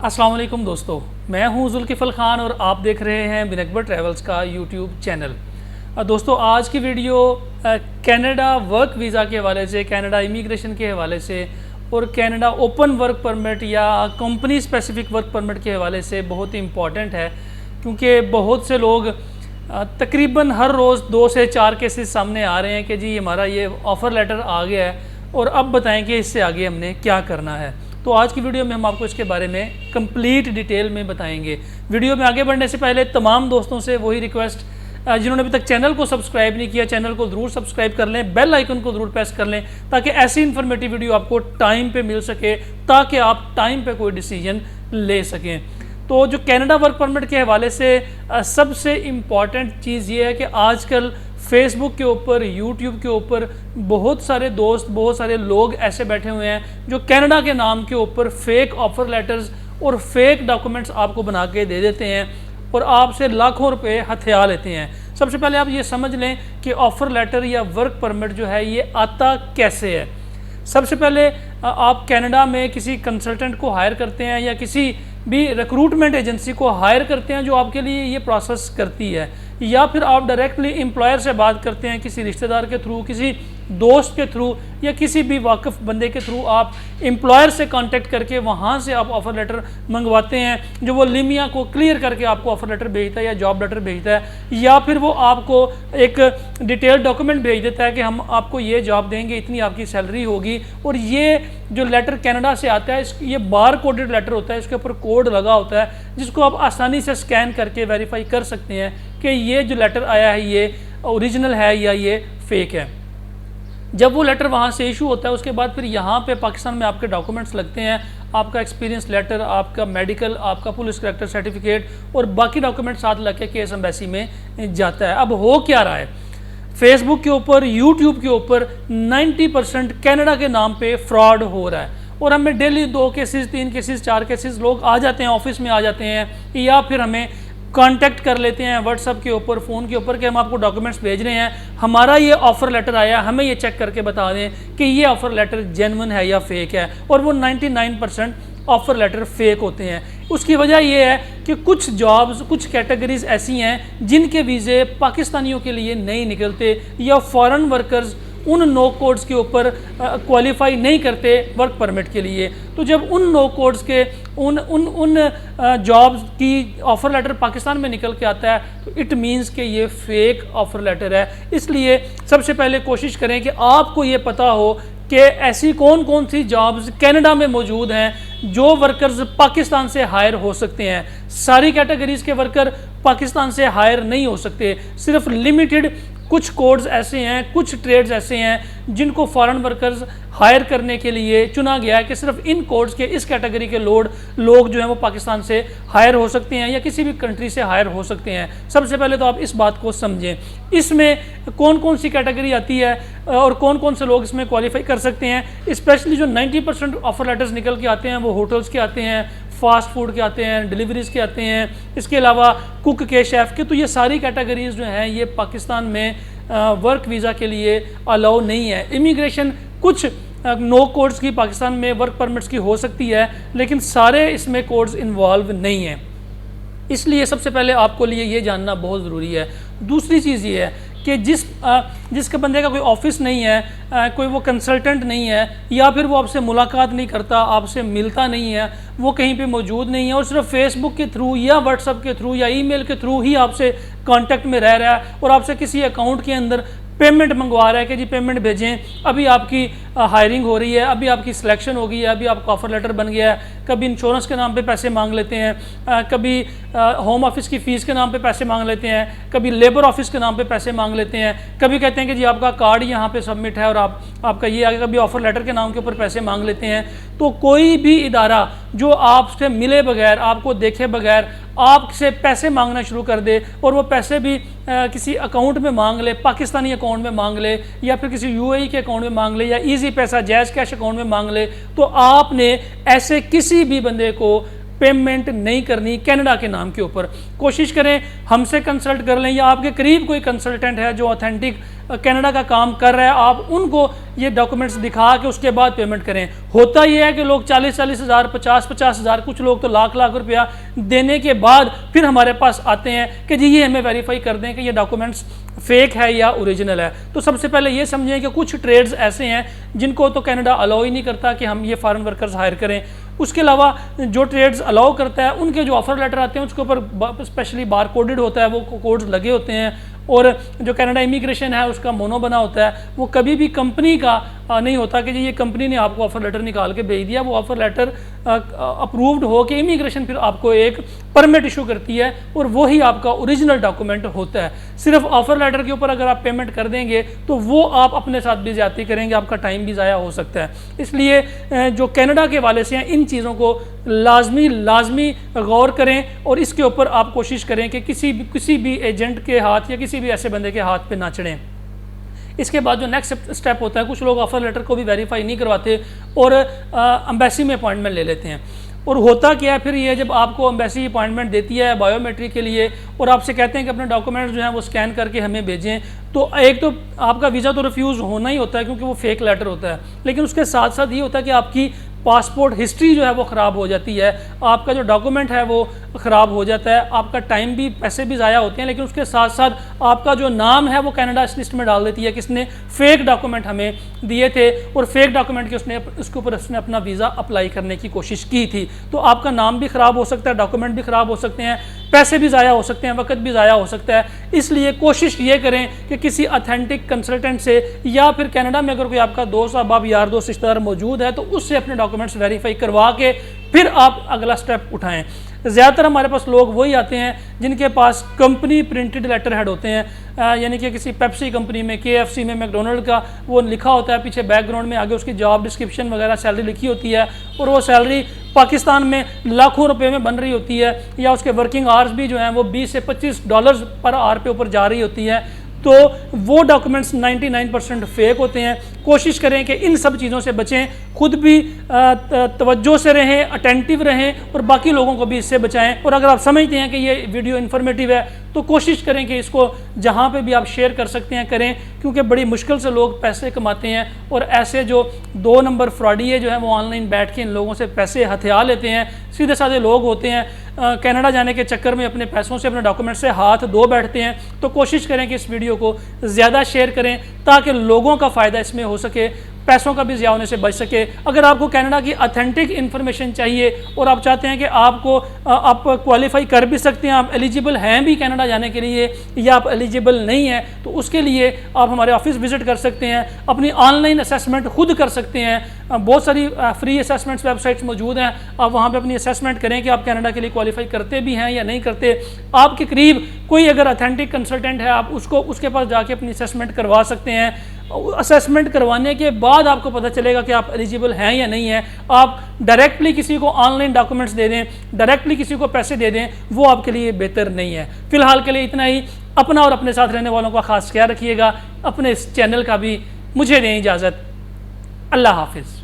अस्सलाम वालेकुम दोस्तों, मैं हूं जुल्किफल ख़ान और आप देख रहे हैं बिन अकबर ट्रैवल्स का यूट्यूब चैनल। दोस्तों आज की वीडियो कनाडा वर्क वीज़ा के हवाले से, कनाडा इमिग्रेशन के हवाले से और कनाडा ओपन वर्क परमिट या कंपनी स्पेसिफिक वर्क परमिट के हवाले से बहुत ही इम्पॉर्टेंट है, क्योंकि बहुत से लोग तकरीबन हर रोज़ 2 से 4 केसेस सामने आ रहे हैं कि जी हमारा ये ऑफ़र लेटर आ गया है और अब बताएं कि इससे आगे हमने क्या करना है। तो आज की वीडियो में हम आपको इसके बारे में कंप्लीट डिटेल में बताएंगे। वीडियो में आगे बढ़ने से पहले तमाम दोस्तों से वही रिक्वेस्ट, जिन्होंने अभी तक चैनल को सब्सक्राइब नहीं किया, चैनल को ज़रूर सब्सक्राइब कर लें, बेल आइकन को ज़रूर प्रेस कर लें ताकि ऐसी इन्फॉर्मेटिव वीडियो आपको टाइम पे मिल सके, ताकि आप टाइम पे कोई डिसीजन ले सकें। तो जो कनाडा वर्क परमिट के हवाले से सबसे इम्पॉर्टेंट चीज़ ये है कि आजकल फेसबुक के ऊपर, यूट्यूब के ऊपर बहुत सारे दोस्त, बहुत सारे लोग ऐसे बैठे हुए हैं जो कनाडा के नाम के ऊपर फेक ऑफ़र लेटर्स और फेक डॉक्यूमेंट्स आपको बना के दे देते हैं और आपसे लाखों रुपए हथिया लेते हैं। सबसे पहले आप ये समझ लें कि ऑफ़र लेटर या वर्क परमिट जो है ये आता कैसे है। सबसे पहले आप कनाडा में किसी कंसल्टेंट को हायर करते हैं या किसी भी रिक्रूटमेंट एजेंसी को हायर करते हैं जो आपके लिए ये प्रोसेस करती है, या फिर आप डायरेक्टली एम्प्लॉयर से बात करते हैं किसी रिश्तेदार के थ्रू, किसी दोस्त के थ्रू या किसी भी वाकिफ़ बंदे के थ्रू आप एम्प्लॉयर से कांटेक्ट करके वहाँ से आप ऑफ़र लेटर मंगवाते हैं, जो वो लिमिया को क्लियर करके आपको ऑफ़र लेटर भेजता है या जॉब लेटर भेजता है, या फिर वो आपको एक डिटेल डॉक्यूमेंट भेज देता है कि हम आपको ये जॉब देंगे, इतनी आपकी सैलरी होगी। और ये जो लेटर कनाडा से आता है ये बार कोडेड लेटर होता है, इसके ऊपर कोड लगा होता है जिसको आप आसानी से स्कैन करके वेरीफाई कर सकते हैं कि ये जो लेटर आया है ये ओरिजिनल है या ये फेक है। जब वो लेटर वहाँ से इशू होता है उसके बाद फिर यहाँ पे पाकिस्तान में आपके डॉक्यूमेंट्स लगते हैं, आपका एक्सपीरियंस लेटर, आपका मेडिकल, आपका पुलिस कैरेक्टर सर्टिफिकेट और बाकी डॉक्यूमेंट साथ लग के एम्बेसी में जाता है। अब हो क्या रहा है, फेसबुक के ऊपर, यूट्यूब के ऊपर 90% कनाडा के नाम पे फ्रॉड हो रहा है और हमें डेली 2 केसेस, 3 केसेस, 4 केसेस लोग आ जाते हैं, ऑफिस में आ जाते हैं या फिर हमें कांटेक्ट कर लेते हैं व्हाट्सएप के ऊपर, फ़ोन के ऊपर कि हम आपको डॉक्यूमेंट्स भेज रहे हैं, हमारा ये ऑफ़र लेटर आया, हमें ये चेक करके बता दें कि ये ऑफ़र लेटर जेन्युइन है या फेक है। और वो 99% ऑफ़र लेटर फेक होते हैं। उसकी वजह यह है कि कुछ जॉब्स, कुछ कैटेगरीज ऐसी हैं जिनके वीज़े पाकिस्तानियों के लिए नहीं निकलते या फॉरेन वर्कर्स उन नो कोड्स के ऊपर क्वालिफाई नहीं करते वर्क परमिट के लिए। तो जब उन नो कोड्स के उन जॉब्स की ऑफ़र लेटर पाकिस्तान में निकल के आता है तो इट मीन्स कि ये फेक ऑफ़र लेटर है। इसलिए सबसे पहले कोशिश करें कि आपको ये पता हो कि ऐसी कौन कौन सी जॉब्स कनाडा में मौजूद हैं जो वर्कर्स पाकिस्तान से हायर हो सकते हैं। सारी कैटेगरीज़ के वर्कर पाकिस्तान से हायर नहीं हो सकते, सिर्फ लिमिटेड कुछ कोड्स ऐसे हैं, कुछ ट्रेड्स ऐसे हैं जिनको फॉरेन वर्कर्स हायर करने के लिए चुना गया है कि सिर्फ इन कोड्स के, इस कैटेगरी के लोग जो हैं वो पाकिस्तान से हायर हो सकते हैं या किसी भी कंट्री से हायर हो सकते हैं। सबसे पहले तो आप इस बात को समझें, इसमें कौन कौन सी कैटेगरी आती है और कौन कौन से लोग इसमें क्वालिफाई कर सकते हैं। स्पेशली जो 90% ऑफ़र लेटर्स निकल के आते हैं वो होटल्स के आते हैं, फास्ट फूड के आते हैं, डिलीवरीज़ के आते हैं, इसके अलावा कुक के, शेफ़ के। तो ये सारी कैटेगरीज़ जो हैं ये पाकिस्तान में वर्क वीज़ा के लिए अलाउ नहीं है। इमिग्रेशन कुछ नो कोड्स की पाकिस्तान में वर्क परमिट्स की हो सकती है, लेकिन सारे इसमें कोड्स इन्वॉल्व नहीं हैं। इसलिए सबसे पहले आपको लिए ये जानना बहुत ज़रूरी है। दूसरी चीज़ ये है कि जिसके बंदे का कोई ऑफिस नहीं है, कोई वो कंसल्टेंट नहीं है, या फिर वो आपसे मुलाकात नहीं करता, आपसे मिलता नहीं है, वो कहीं पे मौजूद नहीं है और सिर्फ फेसबुक के थ्रू या व्हाट्सएप के थ्रू या ईमेल के थ्रू ही आपसे कांटेक्ट में रह रहा है और आपसे किसी अकाउंट के अंदर पेमेंट मंगवा रहा है कि जी पेमेंट भेजें, अभी आपकी हायरिंग हो रही है, अभी आपकी सिलेक्शन हो गई है, अभी आपका ऑफ़र लेटर बन गया है। कभी इंश्योरेंस के नाम पे पैसे मांग लेते हैं, कभी होम ऑफिस की फ़ीस के नाम पे पैसे मांग लेते हैं, कभी लेबर ऑफिस के नाम पे पैसे मांग लेते हैं, कभी कहते हैं कि जी आपका कार्ड यहाँ पे सबमिट है और आपका ये आगे, कभी ऑफ़र लेटर के नाम के ऊपर पैसे मांग लेते हैं। तो कोई भी इदारा जो आपसे मिले बगैर, आपको देखे बगैर आपसे पैसे मांगना शुरू कर दे और वो पैसे भी किसी अकाउंट में मांग ले, पाकिस्तानी अकाउंट में मांग ले या फिर किसी यूएई के अकाउंट में मांग ले या इजी पैसा जैज़ कैश अकाउंट में मांग ले, तो आपने ऐसे किसी भी बंदे को पेमेंट नहीं करनी कनाडा के नाम के ऊपर। कोशिश करें हमसे कंसल्ट कर लें, या आपके करीब कोई कंसल्टेंट है जो ऑथेंटिक कनाडा का काम कर रहा है, आप उनको ये डॉक्यूमेंट्स दिखा के उसके बाद पेमेंट करें। होता ये है कि लोग 40-40 हज़ार, 50-50 हज़ार, कुछ लोग तो लाख रुपया देने के बाद फिर हमारे पास आते हैं कि जी ये हमें वेरीफाई कर दें कि ये डॉक्यूमेंट्स फेक है या ओरिजिनल है। तो सबसे पहले ये समझें कि कुछ ट्रेड्स ऐसे हैं जिनको तो कनाडा अलाउ ही नहीं करता कि हम ये फॉरेन वर्कर्स हायर करें। उसके अलावा जो ट्रेड्स अलाउ करता है उनके जो ऑफर लेटर आते हैं उसके ऊपर स्पेशली बार कोडेड होता है, वो कोड्स लगे होते हैं, और जो कनाडा इमिग्रेशन है उसका मोनो बना होता है। वो कभी भी कंपनी का नहीं होता कि जी ये कंपनी ने आपको ऑफर लेटर निकाल के भेज दिया। वो ऑफर लेटर अप्रूव्ड हो के इमिग्रेशन फिर आपको एक परमिट इशू करती है और वो ही आपका ओरिजिनल डॉक्यूमेंट होता है। सिर्फ ऑफर लेटर के ऊपर अगर आप पेमेंट कर देंगे तो वो आप अपने साथ भी ज्यादती करेंगे, आपका टाइम भी ज़ाया हो सकता है। इसलिए जो कनाडा के वाले से हैं इन चीज़ों को लाजमी गौर करें और इसके ऊपर आप कोशिश करें कि किसी भी एजेंट के हाथ या किसी भी ऐसे बंदे के हाथ पे ना चढ़ें। इसके बाद जो नेक्स्ट स्टेप होता है, कुछ लोग ऑफर लेटर को भी वेरीफाई नहीं करवाते और एम्बेसी में अपॉइंटमेंट ले लेते हैं। और होता क्या है फिर ये, जब आपको एम्बेसी अपॉइंटमेंट देती है बायोमेट्रिक के लिए और आपसे कहते हैं कि अपने डॉक्यूमेंट्स जो हैं वो स्कैन करके हमें भेजें, तो एक तो आपका वीज़ा तो रिफ्यूज़ होना ही होता है क्योंकि वो फेक लेटर होता है, लेकिन उसके साथ साथ ये होता है कि आपकी पासपोर्ट हिस्ट्री जो है वो ख़राब हो जाती है, आपका जो डॉक्यूमेंट है वो ख़राब हो जाता है, आपका टाइम भी, पैसे भी ज़ाया होते हैं, लेकिन उसके साथ साथ आपका जो नाम है वो कनाडा इस लिस्ट में डाल देती है किसने फेक डॉक्यूमेंट हमें दिए थे और फेक डॉक्यूमेंट के उसके ऊपर उसने अपना वीज़ा अप्लाई करने की कोशिश की थी। तो आपका नाम भी ख़राब हो सकता है, डॉक्यूमेंट भी ख़राब हो सकते हैं, पैसे भी ज़ाया हो सकते हैं, वक्त भी ज़ाया हो सकता है। इसलिए कोशिश ये करें कि किसी अथेंटिक कंसल्टेंट से या फिर कनाडा में अगर कोई आपका दोस्त, अहबाब, यार दोस्त, रिश्तेदार मौजूद है तो उससे अपने डॉक्यूमेंट्स वेरीफाई करवा के फिर आप अगला स्टेप उठाएं। ज़्यादातर हमारे पास लोग वही आते हैं जिनके पास कंपनी प्रिंटेड लेटर हेड होते हैं, यानी कि किसी पेप्सी कंपनी में, KFC में, मैकडोनल्ड का वो लिखा होता है पीछे बैकग्राउंड में, आगे उसकी जॉब डिस्क्रिप्शन वगैरह सैलरी लिखी होती है और वो सैलरी पाकिस्तान में लाखों रुपए में बन रही होती है, या उसके वर्किंग आवर्स भी जो हैं वो $20 से $25 पर आवर पे ऊपर जा रही होती है। तो वो डॉक्यूमेंट्स 99% फेक होते हैं। कोशिश करें कि इन सब चीज़ों से बचें, खुद भी तवज्जो से रहें, अटेंटिव रहें और बाकी लोगों को भी इससे बचाएं। और अगर आप समझते हैं कि ये वीडियो इन्फॉर्मेटिव है तो कोशिश करें कि इसको जहाँ पे भी आप शेयर कर सकते हैं करें, क्योंकि बड़ी मुश्किल से लोग पैसे कमाते हैं और ऐसे जो 2 नंबर फ्रॉडिये जो हैं वो ऑनलाइन बैठ के इन लोगों से पैसे हथिया लेते हैं। सीधे साधे लोग होते हैं, कनाडा जाने के चक्कर में अपने पैसों से, अपने डॉक्यूमेंट से हाथ धो बैठते हैं। तो कोशिश करें कि इस वीडियो को ज़्यादा शेयर करें ताकि लोगों का फ़ायदा इसमें हो सके, पैसों का भी ज़िया होने से बच सके। अगर आपको कनाडा की अथेंटिक इन्फॉर्मेशन चाहिए और आप चाहते हैं कि आप क्वालिफाई कर भी सकते हैं, आप एलिजिबल हैं भी कनाडा जाने के लिए, या आप एलिजिबल नहीं हैं, तो उसके लिए आप हमारे ऑफिस विजिट कर सकते हैं, अपनी ऑनलाइन असेसमेंट खुद कर सकते हैं। बहुत सारी फ्री असेसमेंट्स वेबसाइट्स मौजूद हैं, आप वहाँ पर अपनी असेसमेंट करें कि आप कनाडा के लिए क्वालिफाई करते भी हैं या नहीं करते। आपके करीब कोई अगर अथेंटिक कंसल्टेंट है, आप उसके पास जाके अपनी असेसमेंट करवा सकते हैं। असेसमेंट करवाने के बाद आपको पता चलेगा कि आप एलिजिबल हैं या नहीं हैं। आप डायरेक्टली किसी को ऑनलाइन डॉक्यूमेंट्स दे दें, डायरेक्टली किसी को पैसे दे दें, वो आपके लिए बेहतर नहीं है। फिलहाल के लिए इतना ही। अपना और अपने साथ रहने वालों का खास ख्याल रखिएगा। अपने इस चैनल का भी मुझे दें इजाज़त। अल्लाह हाफिज़।